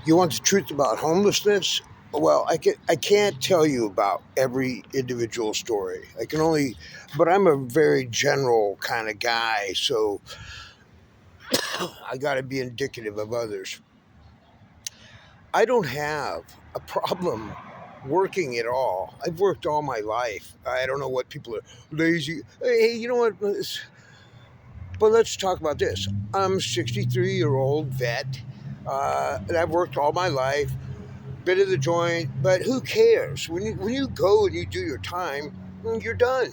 You want the truth about homelessness? Well, I can't tell you about every individual story. I can only, but I'm a very general kind of guy, so I got to be indicative of others. I don't have a problem working at all. I've worked all my life. I don't know what people are lazy. Hey, you know what? But let's talk about this. I'm a 63-year-old vet, and I've worked all my life. Bit of the joint, but who cares? When you go and you do your time, you're done.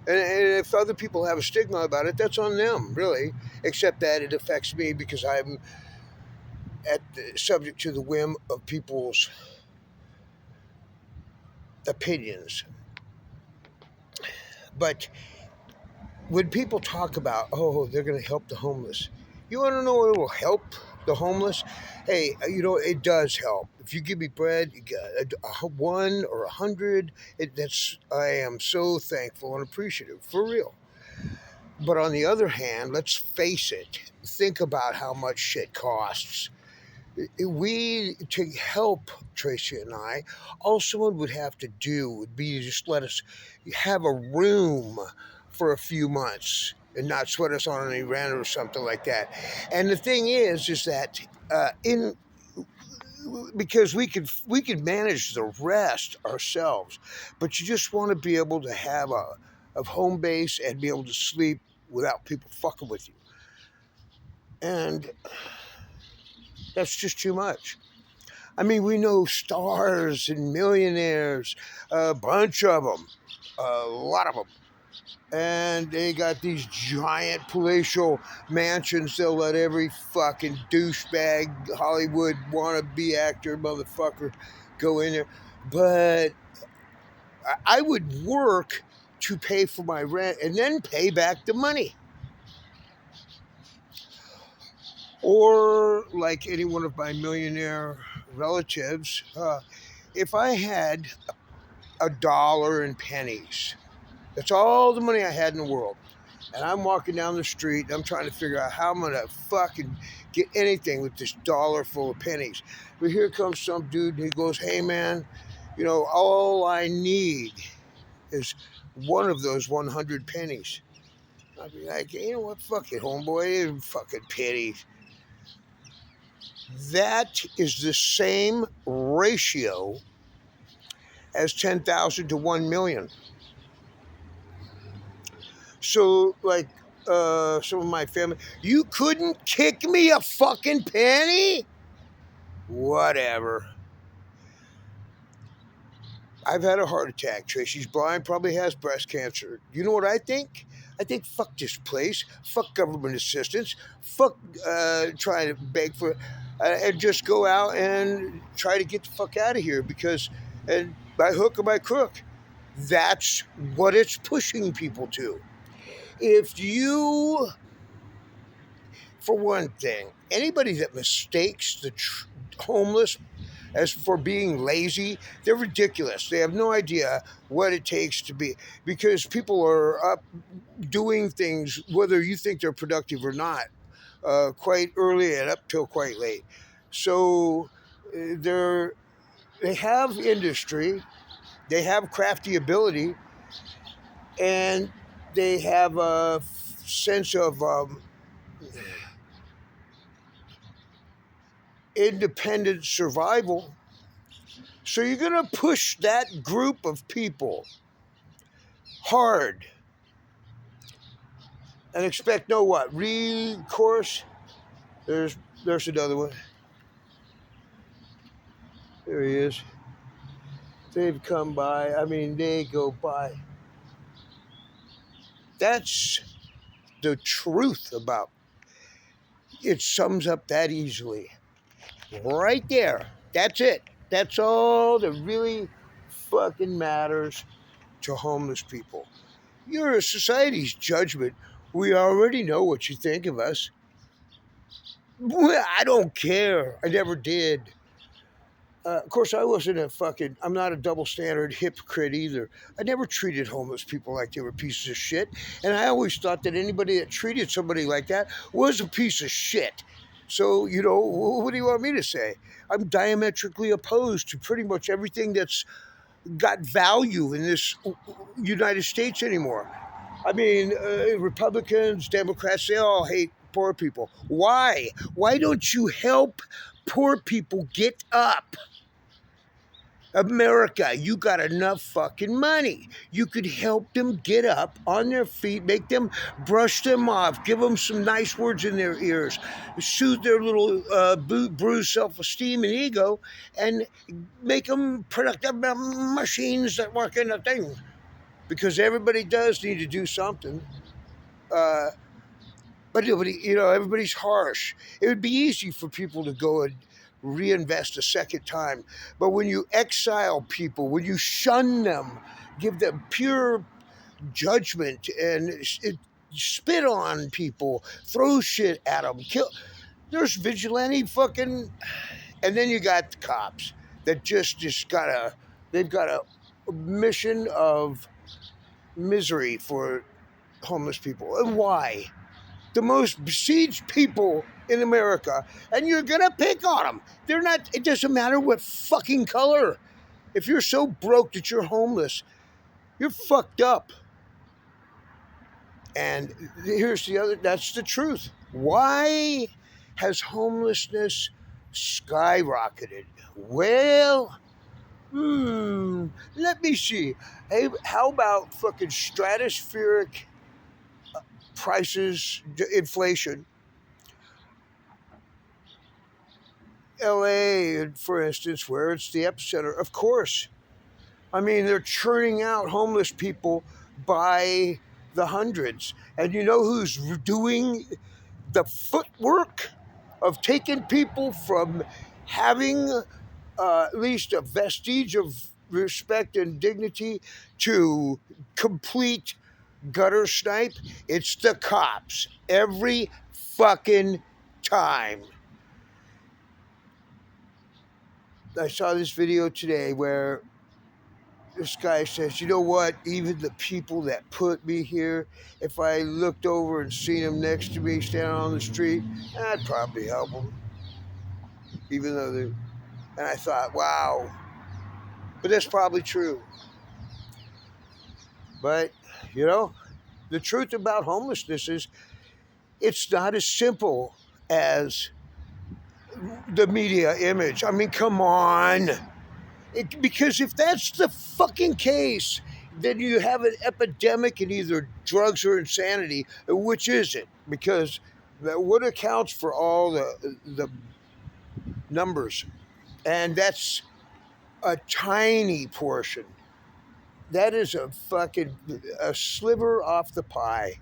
And if other people have a stigma about it, that's on them, really. Except that it affects me because I'm subject to the whim of people's opinions. But when people talk about, oh, they're going to help the homeless, you want to know what will help the homeless? Hey, it does help. If you give me bread, you get one or 100. I am so thankful and appreciative, for real. But on the other hand, let's face it. Think about how much shit costs. We to help Tracy and I, all someone would have to do would be to just let us have a room for a few months and not sweat us on any rent or something like that. And the thing is that in because we could manage the rest ourselves, but you just want to be able to have a home base and be able to sleep without people fucking with you, and that's just too much. I mean, we know stars and millionaires, a bunch of them, a lot of them. And they got these giant palatial mansions. They'll let every fucking douchebag, Hollywood wannabe actor, motherfucker go in there. But I would work to pay for my rent and then pay back the money. Or like any one of my millionaire relatives, if I had a dollar in pennies. That's all the money I had in the world. And I'm walking down the street and I'm trying to figure out how I'm going to fucking get anything with this dollar full of pennies. But here comes some dude and he goes, hey man, all I need is one of those 100 pennies. I'd be like, you know what, fuck it, homeboy, fucking pennies. That is the same ratio as 10,000 to 1 million. So, like, some of my family, you couldn't kick me a fucking penny? Whatever. I've had a heart attack. Tracy's blind, probably has breast cancer. You know what I think? I think fuck this place, fuck government assistance, fuck trying to beg for, and just go out and try to get the fuck out of here because, and by hook or by crook, that's what it's pushing people to. If you, for one thing, anybody that mistakes the homeless as for being lazy, they're ridiculous. They have no idea what it takes to be, because people are up doing things, whether you think they're productive or not, quite early and up till quite late. So they have industry, they have crafty ability, and they have a sense of independent survival. So you're going to push that group of people hard and expect no what? Recourse? There's another one. There he is. They've come by. I mean, they go by. That's the truth about it. Sums up that easily. Right there. That's it. That's all that really fucking matters to homeless people. You're a society's judgment. We already know what you think of us. I don't care. I never did. Of course, I'm not a double standard hypocrite either. I never treated homeless people like they were pieces of shit. And I always thought that anybody that treated somebody like that was a piece of shit. So, what do you want me to say? I'm diametrically opposed to pretty much everything that's got value in this United States anymore. I mean, Republicans, Democrats, they all hate poor people. Why? Why don't you help poor people get up? America, you got enough fucking money. You could help them get up on their feet, make them brush them off, give them some nice words in their ears, soothe their little bruised self esteem and ego, and make them productive machines that work in a thing. Because everybody does need to do something. Uh, but nobody, everybody's harsh. It would be easy for people to go and reinvest a second time. But when you exile people, when you shun them, give them pure judgment and spit on people, throw shit at them, kill. There's vigilante fucking, and then you got the cops that just they've got a mission of misery for homeless people. And why? The most besieged people in America, and you're gonna pick on them. They're not. It doesn't matter what fucking color. If you're so broke that you're homeless, you're fucked up. And here's the other. That's the truth. Why has homelessness skyrocketed? Well, let me see. Hey, how about fucking stratospheric prices, inflation? LA, for instance, where it's the epicenter, of course. I mean, they're churning out homeless people by the hundreds. And you know who's doing the footwork of taking people from having at least a vestige of respect and dignity to complete gutter snipe? It's the cops. Every fucking time. I saw this video today where this guy says, you know what? Even the people that put me here, if I looked over and seen them next to me standing on the street, I'd probably help them. Even though they're. And I thought, wow. But that's probably true. But, the truth about homelessness is it's not as simple as the media image. I mean, come on. Because if that's the fucking case, then you have an epidemic in either drugs or insanity. Which is it? Because what accounts for all the numbers? And that's a tiny portion. That is a sliver off the pie,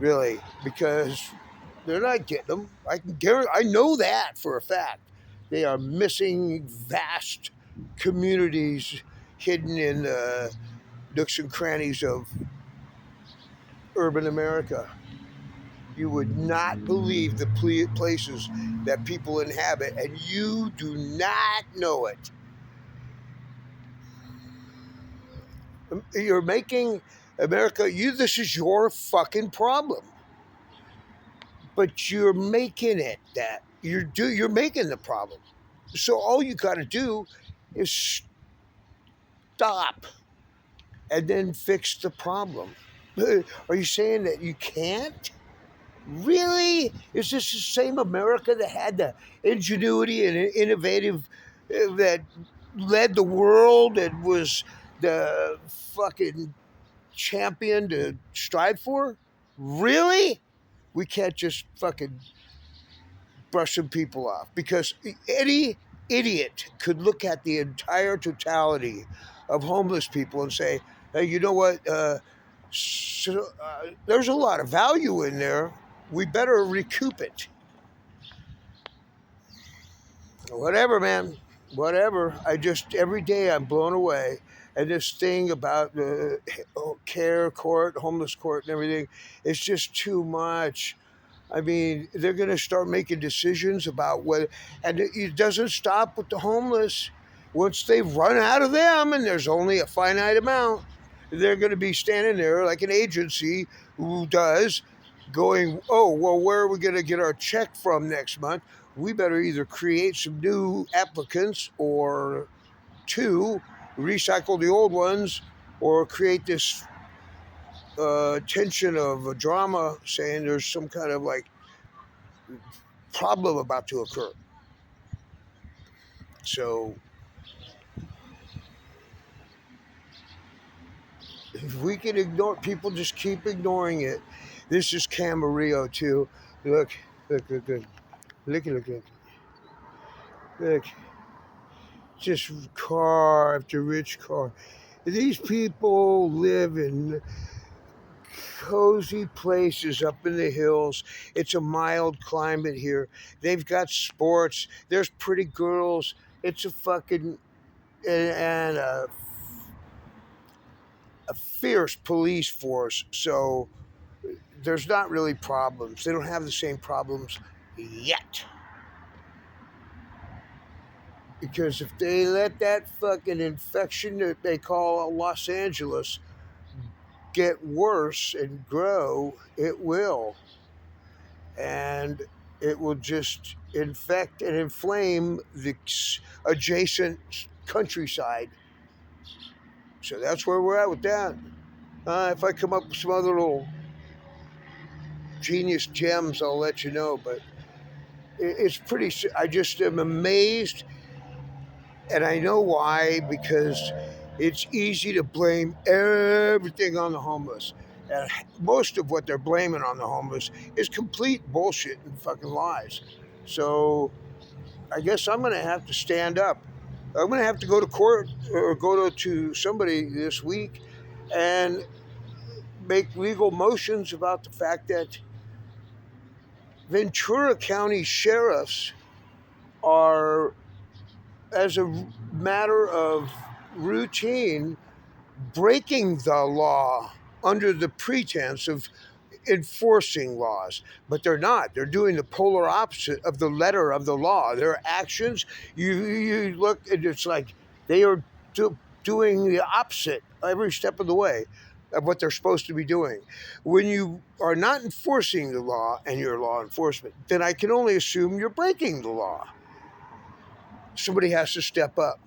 really, because they're not getting them. I know that for a fact. They are missing vast communities hidden in nooks and crannies of urban America. You would not believe the places that people inhabit, and you do not know it. You're making America. This is your fucking problem, but you're making it that you're making the problem. So all you got to do is stop and then fix the problem. Are you saying that you can't? Really? Is this the same America that had the ingenuity and innovative that led the world and was the fucking champion to strive for? Really? We can't just fucking brush some people off because any idiot could look at the entire totality of homeless people and say, hey, you know what? There's a lot of value in there. We better recoup it. Whatever, man. Whatever. Every day I'm blown away. And this thing about the care court, homeless court, and everything, it's just too much. I mean, they're going to start making decisions about what, and it doesn't stop with the homeless. Once they run out of them, and there's only a finite amount, they're going to be standing there like an agency who does. going, oh, well, where are we going to get our check from next month? We better either create some new applicants or two, recycle the old ones or create this tension of a drama saying there's some kind of like problem about to occur. So if we can ignore people, just keep ignoring it. This is Camarillo too. Look, look, look. Just car after rich car. These people live in cozy places up in the hills. It's a mild climate here. They've got sports. There's pretty girls. It's a fucking and a fierce police force. So there's not really problems. They don't have the same problems yet. Because if they let that fucking infection that they call Los Angeles get worse and grow, it will. And it will just infect and inflame the adjacent countryside. So that's where we're at with that. If I come up with some other little genius gems, I'll let you know. But it's pretty. I just am amazed, and I know why, because it's easy to blame everything on the homeless. And most of what they're blaming on the homeless is complete bullshit and fucking lies. So I guess I'm going to have to stand up. I'm going to have to go to court or to somebody this week and make legal motions about the fact that Ventura County sheriffs are, as a matter of routine, breaking the law under the pretense of enforcing laws, but they're not. They're doing the polar opposite of the letter of the law. Their actions, you look, and it's like they are doing the opposite every step of the way of what they're supposed to be doing. When you are not enforcing the law and you're law enforcement, then I can only assume you're breaking the law. Somebody has to step up.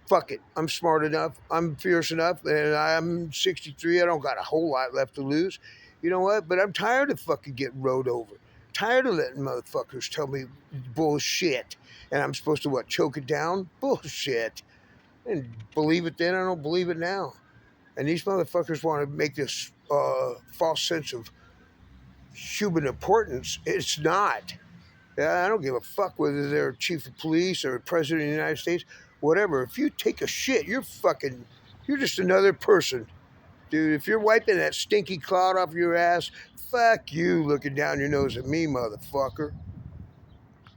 Fuck it. I'm smart enough. I'm fierce enough. And I'm 63. I don't got a whole lot left to lose. You know what? But I'm tired of fucking getting rode over. Tired of letting motherfuckers tell me bullshit. And I'm supposed to, what, choke it down? Bullshit. And believe it then, I don't believe it now. And these motherfuckers want to make this false sense of human importance. It's not. I don't give a fuck whether they're chief of police or president of the United States, whatever. If you take a shit, you're just another person. Dude, if you're wiping that stinky cloud off your ass, fuck you looking down your nose at me, motherfucker.